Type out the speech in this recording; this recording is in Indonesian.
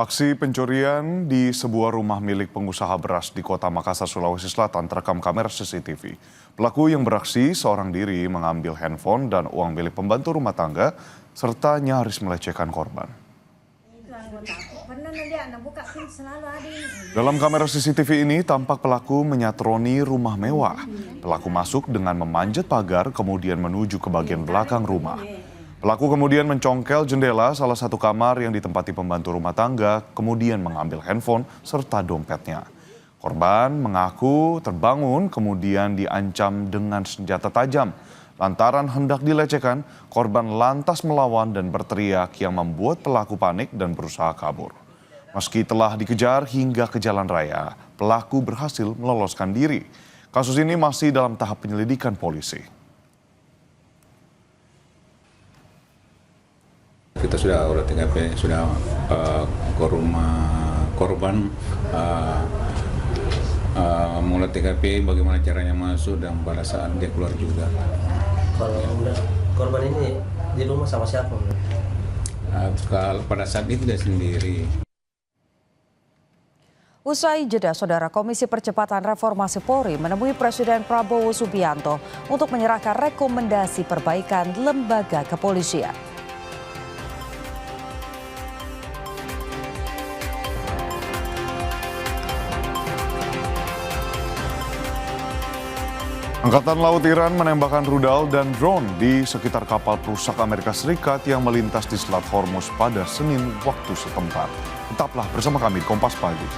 Aksi pencurian di sebuah rumah milik pengusaha beras di kota Makassar, Sulawesi Selatan terekam kamera CCTV. Pelaku yang beraksi seorang diri mengambil handphone dan uang milik pembantu rumah tangga serta nyaris melecehkan korban. Dalam kamera CCTV ini tampak pelaku menyatroni rumah mewah. Pelaku masuk dengan memanjat pagar kemudian menuju ke bagian belakang rumah. Pelaku kemudian mencongkel jendela salah satu kamar yang ditempati pembantu rumah tangga, kemudian mengambil handphone serta dompetnya. Korban mengaku terbangun kemudian diancam dengan senjata tajam. Lantaran hendak dilecehkan, korban lantas melawan dan berteriak yang membuat pelaku panik dan berusaha kabur. Meski telah dikejar hingga ke jalan raya, pelaku berhasil meloloskan diri. Kasus ini masih dalam tahap penyelidikan polisi. Kita sudah olah TKP, sudah ke rumah korban, mengolah TKP bagaimana caranya masuk dan pada saat dia keluar juga. Kalau korban ini di rumah sama siapa? Kalau pada saat itu dia sendiri. Usai jeda, Saudara, Komisi Percepatan Reformasi Polri menemui Presiden Prabowo Subianto untuk menyerahkan rekomendasi perbaikan lembaga kepolisian. Angkatan Laut Iran menembakkan rudal dan drone di sekitar kapal perusak Amerika Serikat yang melintas di Selat Hormuz pada Senin waktu setempat. Tetaplah bersama kami di Kompas Pagi.